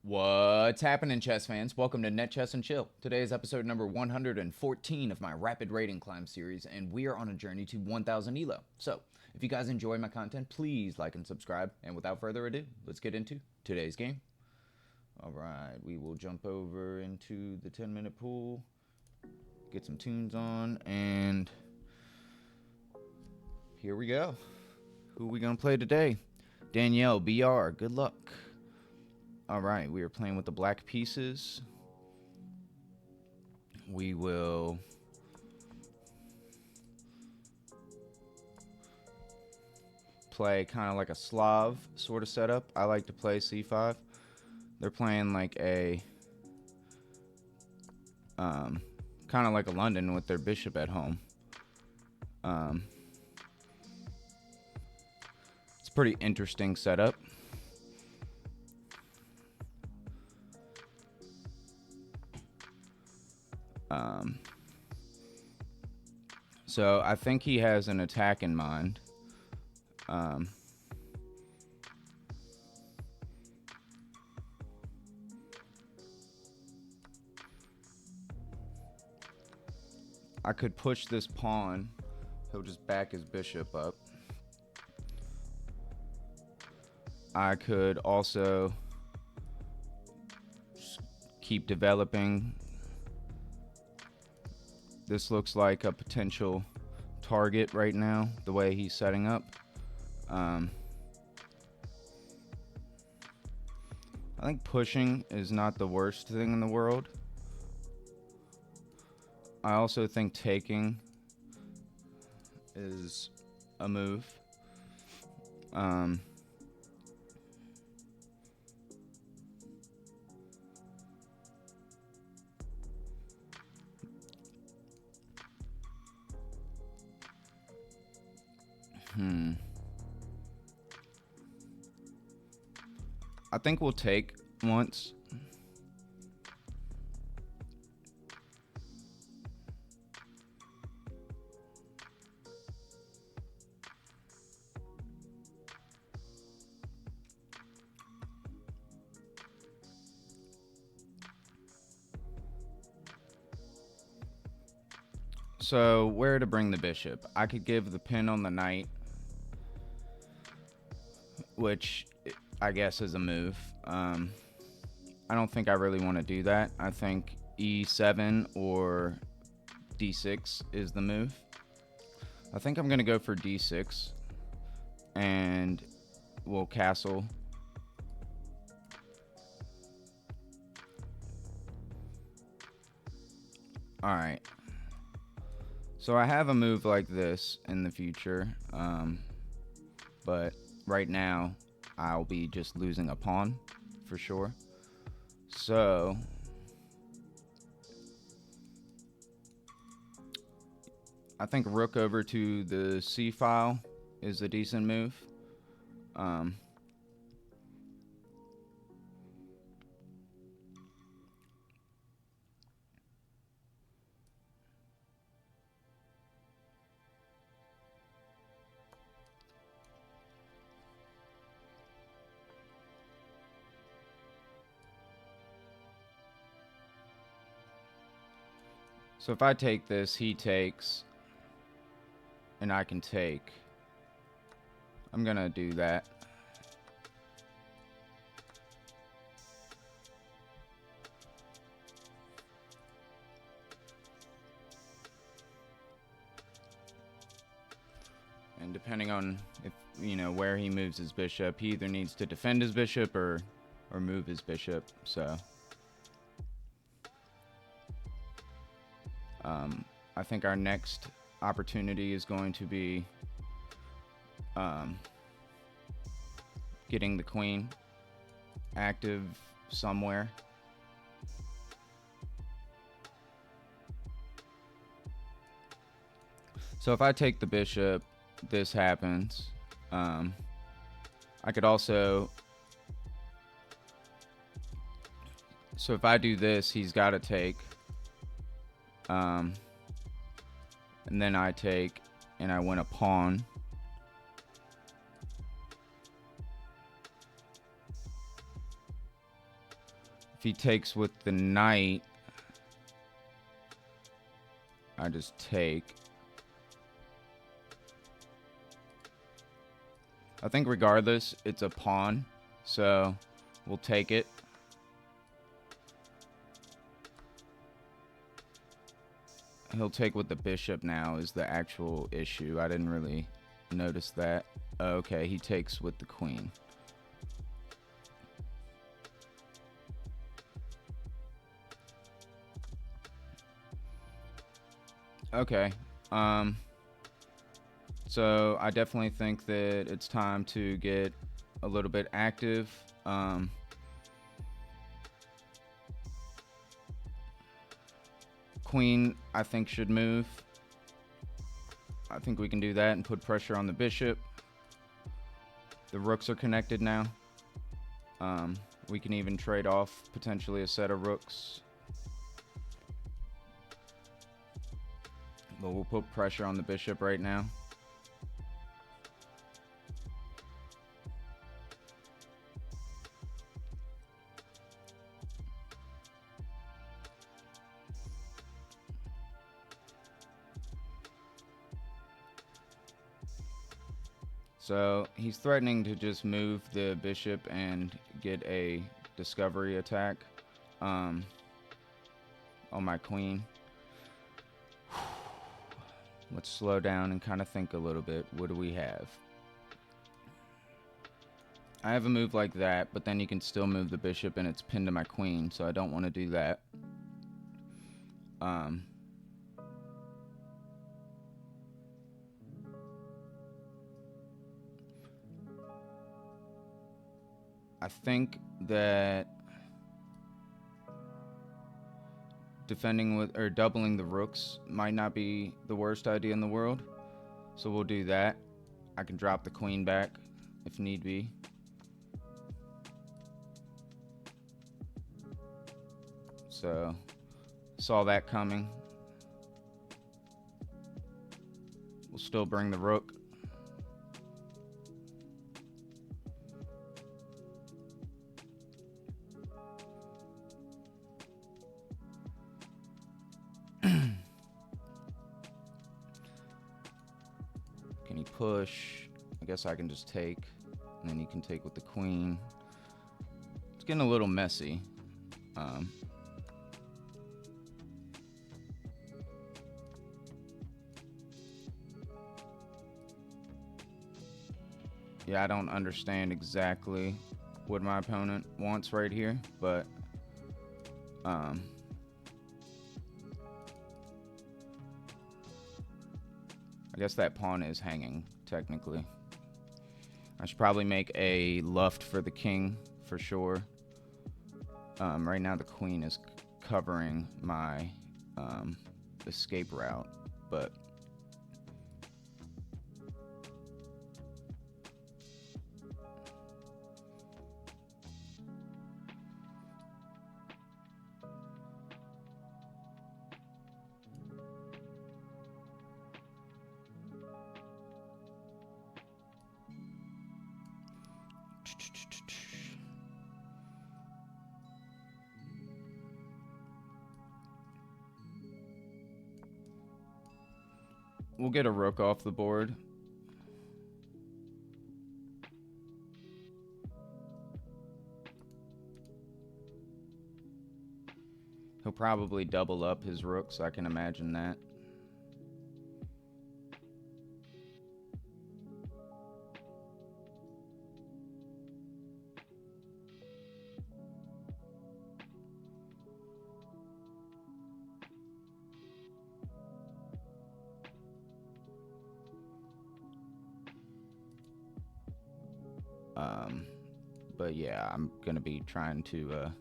What's happening, chess fans? Welcome to Net Chess and Chill. Today is episode number 114 of my Rapid Rating Climb series, and we are on a journey to 1000 ELO. So, if you guys enjoy my content, please like and subscribe. And without further ado, let's get into today's game. Alright, we will jump over into the 10-minute pool, get some tunes on, and here we go. Who are we going to play today? Danielle, BR, good luck. Alright, we are playing with the black pieces. We will play kind of like a Slav sort of setup. I like to play c5. They're playing like a kind of like a London with their bishop at home. It's a pretty interesting setup. So I think he has an attack in mind. I could push this pawn. He'll just back his bishop up. I could also keep developing. This looks like a potential target right now, the way he's setting up. I think pushing is not the worst thing in the world. I also think taking is a move. I think we'll take once. So, where to bring the bishop? I could give the pin on the knight, which I guess is a move. I don't think I really want to do that. I think e7 or d6 is the move. I think I'm going to go for d6, and we'll castle. Alright. So I have a move like this in the future, but right now I'll be just losing a pawn for sure. So I think rook over to the c file is a decent move. So if I take this, he takes, and I can take. I'm gonna do that. And depending on if where he moves his bishop, he either needs to defend his bishop or move his bishop. So I think our next opportunity is going to be getting the queen active somewhere. So if I take the bishop, this happens. I could also... So if I do this, he's got to take. And then I take, and I win a pawn. he takes with the knight, I just take. I think regardless, it's a pawn, so we'll take it. He'll take with the bishop now is the actual issue. I didn't really notice that. Okay, he takes with the queen. Okay. So I definitely think that it's time to get a little bit active. Queen, I think, should move. I think we can do that and put pressure on the bishop. The rooks are connected now. We can even trade off potentially a set of rooks. But we'll put pressure on the bishop right now. So he's threatening to just move the bishop and get a discovery attack on my queen. Let's slow down and kind of think a little bit. What do we have? I have a move like that, but then you can still move the bishop and it's pinned to my queen, so I don't want to do that. I think that defending with or doubling the rooks might not be the worst idea in the world, so we'll do that. I can drop the queen back if need be. So saw that coming. We'll still bring the rook. Can he push? I guess I can just take, and then he can take with the queen. It's getting a little messy. Yeah, I don't understand exactly what my opponent wants right here, but I guess that pawn is hanging, technically. I should probably make a luft for the king, for sure. Right now the queen is covering my escape route, but we'll get a rook off the board. He'll probably double up his rooks, I can imagine that. But yeah, I'm gonna be trying to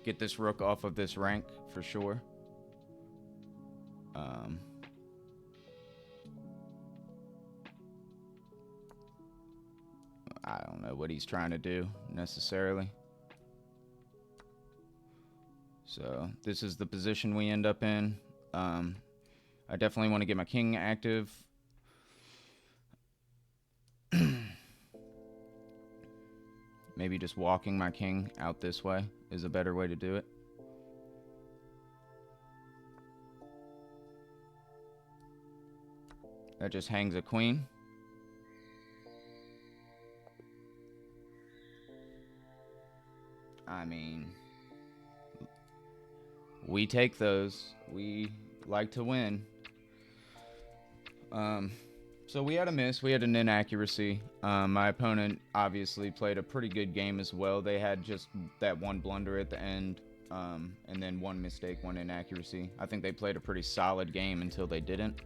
get this rook off of this rank for sure. I don't know what he's trying to do necessarily. So this is the position we end up in. I definitely want to get my king active. maybe just walking my king out this way is a better way to do it. That just hangs a queen. I mean, we take those. We like to win. So we had a miss. We had an inaccuracy. My opponent obviously played a pretty good game as well. They had just that one blunder at the end, and then one mistake, one inaccuracy. I think they played a pretty solid game until they didn't.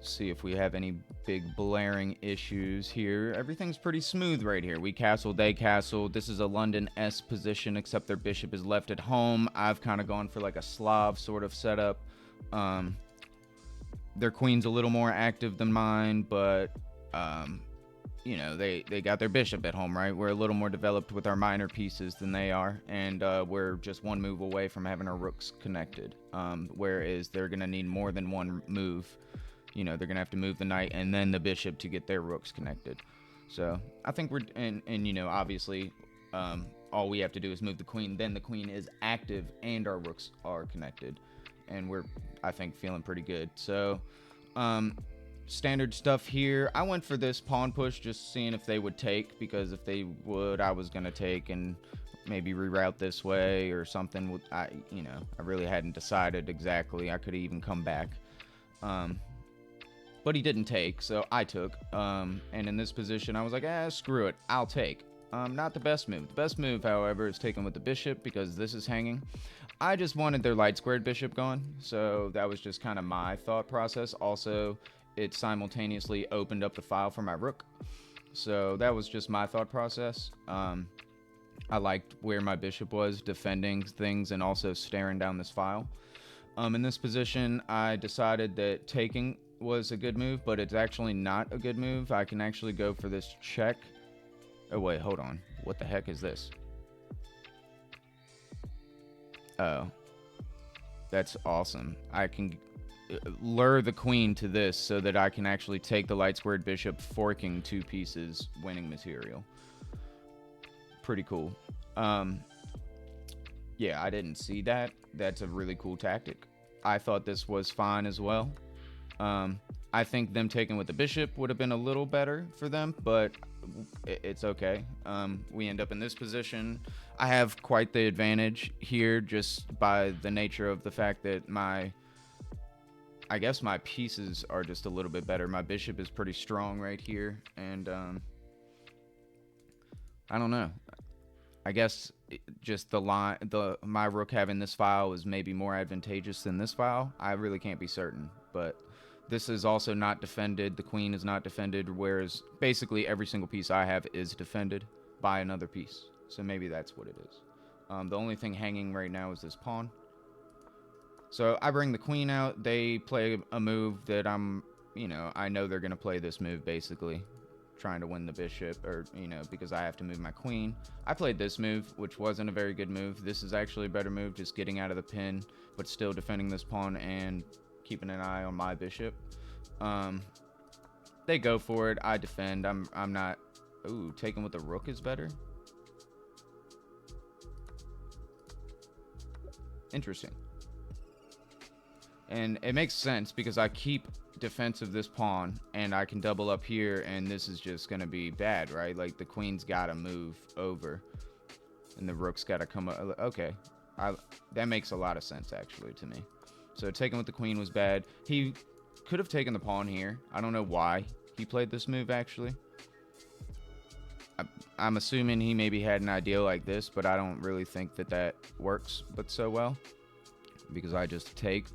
See if we have any big blaring issues here. Everything's pretty smooth right here. We castled, they castled. This is a London S position, except their bishop is left at home. I've kind of gone for like a Slav sort of setup. Their queen's a little more active than mine, but you know, they got their bishop at home, right? We're a little more developed with our minor pieces than they are, and we're just one move away from having our rooks connected, whereas they're gonna need more than one move. You know, they're going to have to move the knight and then the bishop to get their rooks connected. So I think we're, and you know, obviously, all we have to do is move the queen. Then the queen is active and our rooks are connected. And we're, I think, feeling pretty good. So, standard stuff here. I went for this pawn push, just seeing if they would take, because if they would, I was going to take and maybe reroute this way or something. I really hadn't decided exactly. I could even come back. But he didn't take, so I took. And in this position, I was like, screw it, I'll take. Not the best move. The best move, however, is taken with the bishop, because this is hanging. I just wanted their light squared bishop gone, so that was just kind of my thought process. Also, it simultaneously opened up the file for my rook, so that was just my thought process. I liked where my bishop was defending things and also staring down this file. In this position, I decided that taking was a good move, but it's actually not a good move. I can actually go for this check. Oh wait, hold on. What the heck is this? Oh, that's awesome. I can lure the queen to this so that I can actually take the light squared bishop, forking 2 pieces, winning material. Pretty cool. Yeah, I didn't see that. That's a really cool tactic. I thought this was fine as well. I think them taking with the bishop would have been a little better for them, but it's okay. We end up in this position. I have quite the advantage here just by the nature of the fact that I guess my pieces are just a little bit better. My bishop is pretty strong right here, and I don't know. I guess just my rook having this file is maybe more advantageous than this file. I really can't be certain, but this is also not defended. The queen is not defended, whereas basically every single piece I have is defended by another piece. So maybe that's what it is. The only thing hanging right now is this pawn. So I bring the queen out. They play a move that I know they're going to play this move basically, trying to win the bishop, or, because I have to move my queen. I played this move, which wasn't a very good move. This is actually a better move, just getting out of the pin, but still defending this pawn and keeping an eye on my bishop. They go for it. I defend. I'm not. Ooh, taking with the rook is better. Interesting. And it makes sense because I keep defense of this pawn and I can double up here, and this is just gonna be bad, right? Like the queen's gotta move over and the rook's gotta come up. Okay, that makes a lot of sense actually to me. So taking with the queen was bad. He could have taken the pawn here. I don't know why he played this move actually. I'm assuming he maybe had an idea like this, but I don't really think that works but so well, because I just take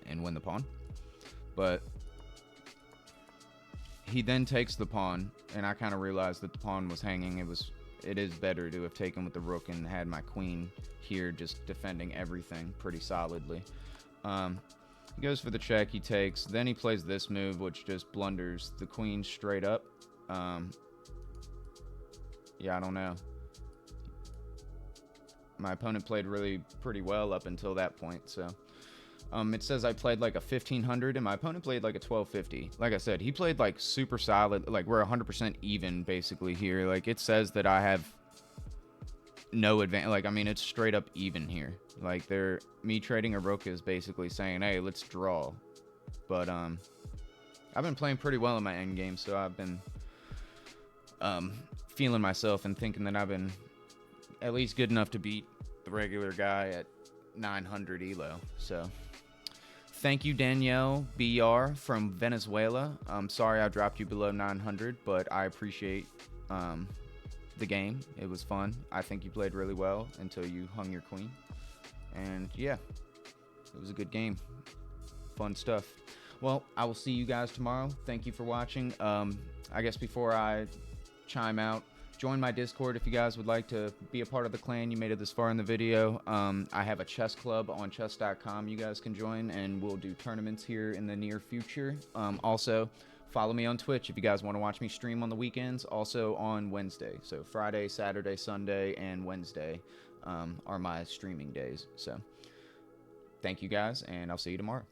and win the pawn. But he then takes the pawn, and I kind of realized that the pawn was hanging. It is better to have taken with the rook and had my queen here just defending everything pretty solidly. He goes for the check, he takes, then he plays this move, which just blunders the queen straight up. Yeah, I don't know. My opponent played pretty well up until that point, so It says I played like a 1500 and my opponent played like a 1250. Like I said, he played like super solid. Like we're 100% even basically here. Like it says that I have no advantage. Like, I mean, it's straight up even here. Like me trading a rook is basically saying, hey, let's draw. But I've been playing pretty well in my end game, so I've been feeling myself and thinking that I've been at least good enough to beat the regular guy at 900 ELO. So thank you, Danielle BR from Venezuela. I'm sorry I dropped you below 900, but I appreciate the game. It was fun. I think you played really well until you hung your queen. And yeah, it was a good game. Fun stuff. Well, I will see you guys tomorrow. Thank you for watching. I guess before I chime out, join my Discord if you guys would like to be a part of the clan. You made it this far in the video. I have a chess club on chess.com you guys can join, and we'll do tournaments here in the near future. Also, follow me on Twitch if you guys want to watch me stream on the weekends, also on Wednesday. So Friday, Saturday, Sunday, and Wednesday are my streaming days. So thank you guys, and I'll see you tomorrow.